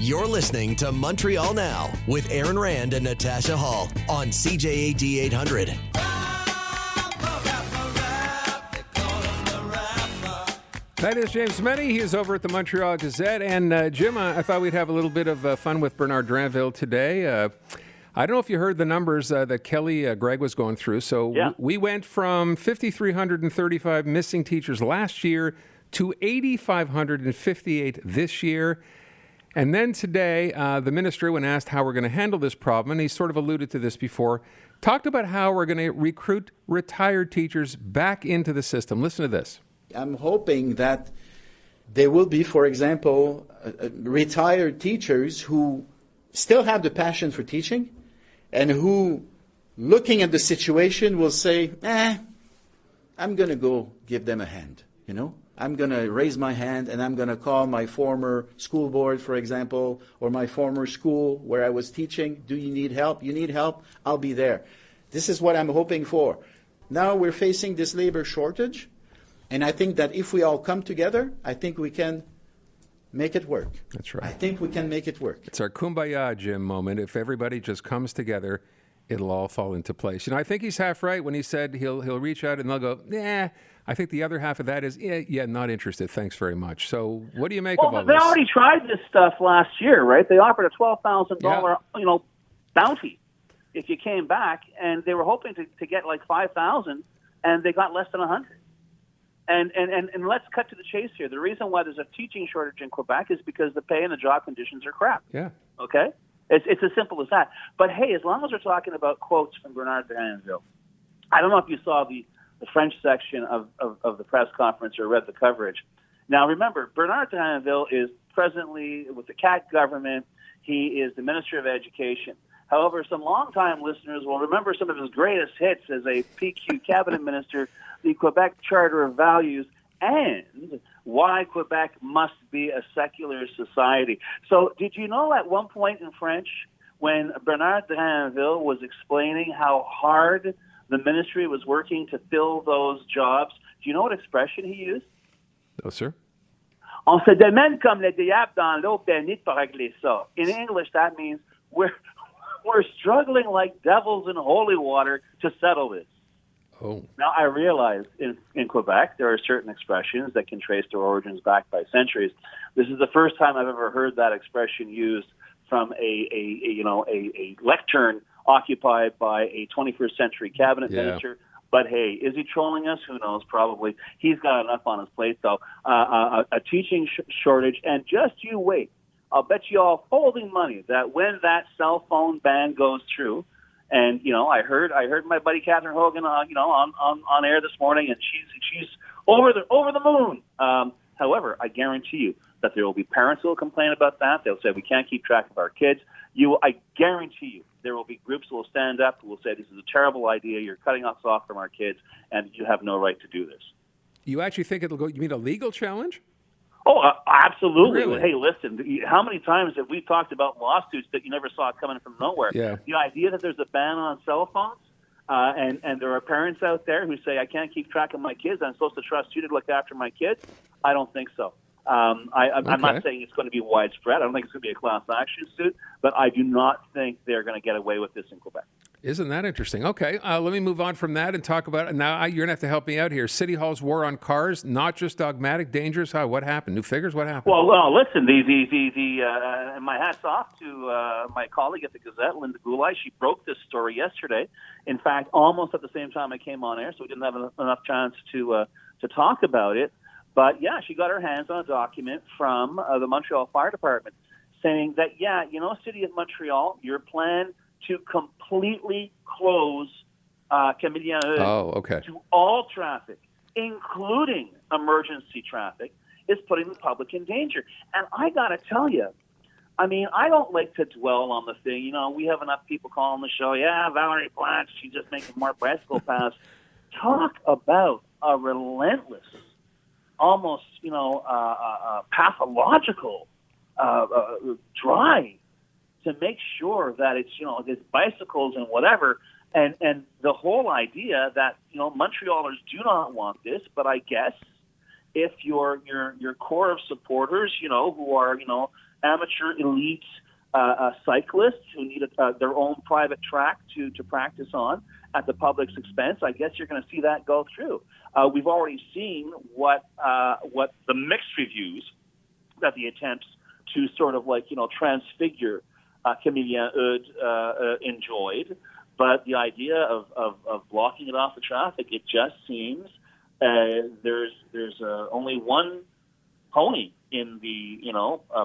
You're listening to Montreal Now with Aaron Rand and Natasha Hall on CJAD 800. That is James Mennie. He is over at the Montreal Gazette. And Jim, I thought we'd have a little bit of fun with Bernard Drinville today. I don't know if you heard the numbers that Kelly Gregg was going through. So we went from 5,335 missing teachers last year to 8,558 this year. And then today, the minister, when asked how we're going to handle this problem, and he sort of alluded to this before, talked about how we're going to recruit retired teachers back into the system. Listen to this. I'm hoping that there will be, for example, retired teachers who still have the passion for teaching and who, looking at the situation, will say, I'm going to go give them a hand, I'm going to raise my hand and I'm going to call my former school board, for example, or my former school where I was teaching. Do you need help? You need help? I'll be there. This is what I'm hoping for. Now we're facing this labor shortage, and I think that if we all come together, I think we can make it work. That's right. I think we can make it work. It's our kumbaya, Jim, moment. If everybody just comes together, it'll all fall into place. I think he's half right when he said he'll reach out and they'll go, I think the other half of that is, not interested. Thanks very much. So what do you make of all this? They already tried this stuff last year, right? They offered a $12,000, bounty if you came back, and they were hoping to get like 5,000, and they got less than 100. And let's cut to the chase here. The reason why there's a teaching shortage in Quebec is because the pay and the job conditions are crap. Yeah. Okay? It's as simple as that. But hey, as long as we're talking about quotes from Bernard Drinville, I don't know if you saw the French section of the press conference or read the coverage. Now, remember, Bernard Drinville is presently with the CAT government. He is the Minister of Education. However, some longtime listeners will remember some of his greatest hits as a PQ cabinet minister, the Quebec Charter of Values, and why Quebec must be a secular society. So did you know at one point in French, when Bernard Drinville was explaining how hard the ministry was working to fill those jobs, do you know what expression he used? No, sir. On se démène comme le diable dans l'eau bénite pour régler ça. In English, that means we're struggling like devils in holy water to settle this. Oh. Now, I realize in Quebec there are certain expressions that can trace their origins back by centuries. This is the first time I've ever heard that expression used from a lectern occupied by a 21st century cabinet minister. But hey, is he trolling us? Who knows? Probably. He's got enough on his plate, though. A teaching shortage, and just you wait. I'll bet you all folding money that when that cell phone ban goes through, and I heard my buddy Catherine Hogan on air this morning, and she's over the moon. However, I guarantee you that there will be parents who will complain about that. They'll say we can't keep track of our kids. I guarantee you there will be groups who will stand up who will say this is a terrible idea. You're cutting us off from our kids, and you have no right to do this. You actually think it'll go? You mean a legal challenge? Oh, absolutely. Really? Hey, listen, how many times have we talked about lawsuits that you never saw coming from nowhere? Yeah. The idea that there's a ban on cell phones, and there are parents out there who say, I can't keep track of my kids. I'm supposed to trust you to look after my kids. I don't think so. I'm not saying it's going to be widespread. I don't think it's going to be a class action suit, but I do not think they're going to get away with this in Quebec. Isn't that interesting? Okay, let me move on from that and talk about it. Now, you're going to have to help me out here. City Hall's war on cars, not just dogmatic, dangerous. What happened? New figures? What happened? Well, listen, my hat's off to my colleague at the Gazette, Linda Goulai. She broke this story yesterday. In fact, almost at the same time I came on air, so we didn't have enough chance to talk about it. But, yeah, she got her hands on a document from the Montreal Fire Department saying that, City of Montreal, your plan to completely close to all traffic, including emergency traffic, is putting the public in danger. And I got to tell you, I don't like to dwell on the thing. We have enough people calling the show. Yeah, Valerie Plante, she's just making more bicycle paths. Talk about a relentless, almost, pathological drive to make sure that it's, there's bicycles and whatever. And the whole idea that, Montrealers do not want this, but I guess if your core of supporters, who are, amateur elite cyclists who need their own private track to practice on at the public's expense, I guess you're going to see that go through. We've already seen what the mixed reviews that the attempts to sort of transfigure Camille Eudes enjoyed. But the idea of blocking it off the traffic, it just seems there's only one pony in the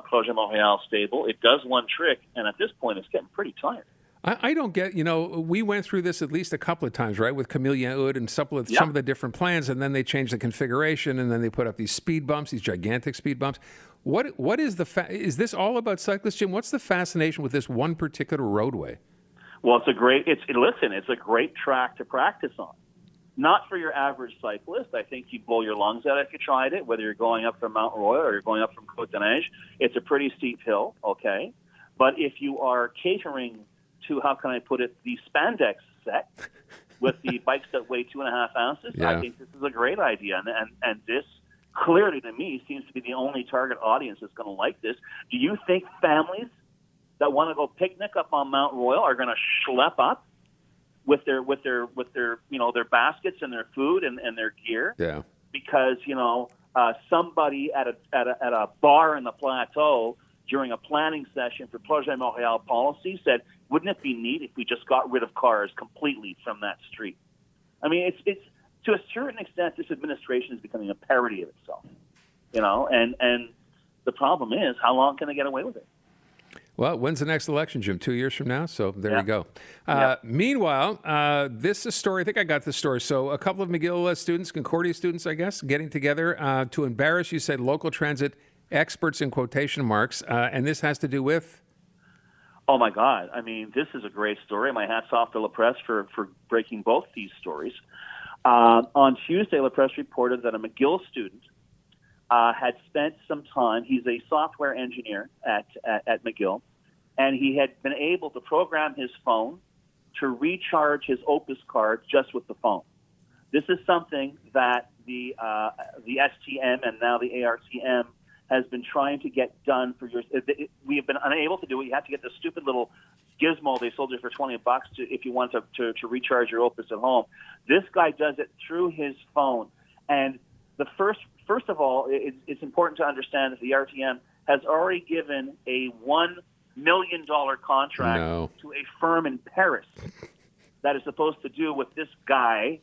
Projet Montreal stable. It does one trick, and at this point, it's getting pretty tired. I don't get, we went through this at least a couple of times, right, with Camille Eudes and some of the different plans, and then they changed the configuration, and then they put up these speed bumps, these gigantic speed bumps. What is is this all about cyclists, Jim? What's the fascination with this one particular roadway? Well, it's a great track to practice on. Not for your average cyclist. I think you'd blow your lungs out if you tried it, whether you're going up from Mount Royal or you're going up from Côte des Neiges. It's a pretty steep hill, okay? But if you are catering to, how can I put it, the spandex set with the bikes that weigh 2.5 ounces, yeah. I think this is a great idea. And this, clearly to me, seems to be the only target audience that's going to like this. Do you think families that want to go picnic up on Mount Royal are going to schlep up with their their baskets and their food and their gear? Yeah. Because somebody at a bar in the Plateau during a planning session for Projet Montreal policy said, wouldn't it be neat if we just got rid of cars completely from that street? I mean, it's to a certain extent, this administration is becoming a parody of itself, and the problem is, how long can they get away with it? Well, when's the next election, Jim? 2 years from now? So there you go. Meanwhile, this is a story. I think I got this story. So a couple of McGill students, Concordia students, I guess, getting together to embarrass, you said, local transit experts in quotation marks. And this has to do with? Oh, my God. I mean, this is a great story. My hat's off to La Presse for breaking both these stories. On Tuesday, La Presse reported that a McGill student had spent some time. He's a software engineer at McGill, and he had been able to program his phone to recharge his Opus card just with the phone. This is something that the STM and now the ARTM has been trying to get done for years. We have been unable to do it. You have to get this stupid little gizmo they sold you for $20 if you want to recharge your Opus at home. This guy does it through his phone, and the First of all, it's important to understand that the RTM has already given a $1 million contract to a firm in Paris that is supposed to do what this guy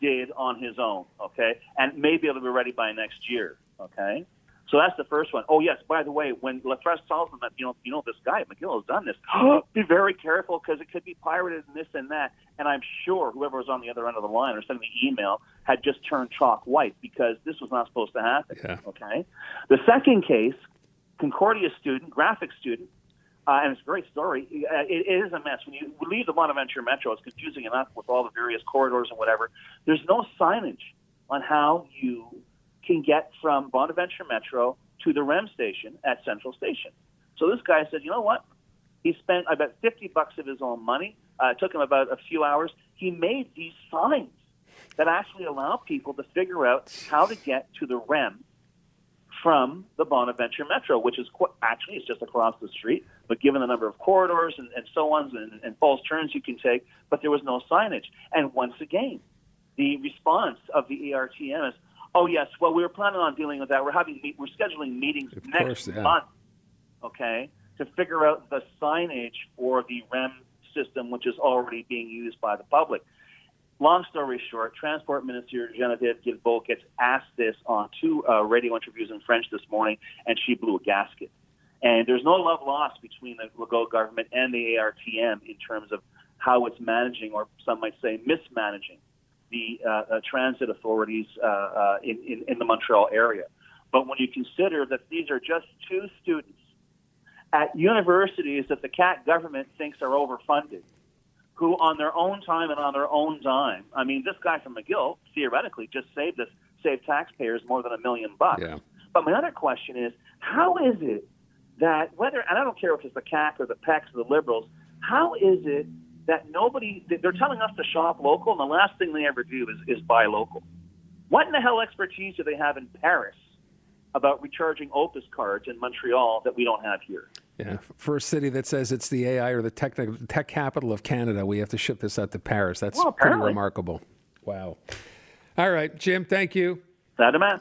did on his own, okay? And maybe it'll be ready by next year, okay? So that's the first one. Oh, yes, by the way, when La Presse tells them that, this guy at McGill has done this, be very careful because it could be pirated and this and that. And I'm sure whoever was on the other end of the line or sending the email had just turned chalk white because this was not supposed to happen, okay? The second case, Concordia student, graphic student, and it's a great story. It is a mess. When you leave the Bonaventure Metro, it's confusing enough with all the various corridors and whatever. There's no signage on how you can get from Bonaventure Metro to the REM station at Central Station. So this guy said, you know what? He spent, I bet, $50 of his own money. It took him about a few hours. He made these signs that actually allow people to figure out how to get to the REM from the Bonaventure Metro, which is actually it's just across the street, but given the number of corridors and so on and false turns you can take, but there was no signage. And once again, the response of the ARTM is, oh, yes, well, we were planning on dealing with that. We're scheduling meetings next month, okay, to figure out the signage for the REM system, which is already being used by the public. Long story short, Transport Minister Geneviève Guilbeault gets asked this on 2 radio interviews in French this morning, and she blew a gasket. And there's no love lost between the Legault government and the ARTM in terms of how it's managing, or some might say mismanaging, the transit authorities in the Montreal area. But when you consider that these are just 2 students at universities that the CAT government thinks are overfunded, who on their own time and on their own dime, I mean, this guy from McGill theoretically just saved taxpayers more than $1 million. Yeah. But my other question is, how is it that and I don't care if it's the CAC or the PECs or the Liberals, how is it that they're telling us to shop local, and the last thing they ever do is buy local? What in the hell expertise do they have in Paris about recharging Opus cards in Montreal that we don't have here. Yeah, for a city that says it's the AI or the tech capital of Canada, we have to ship this out to Paris. That's pretty remarkable. Wow. All right, Jim, thank you. That a man.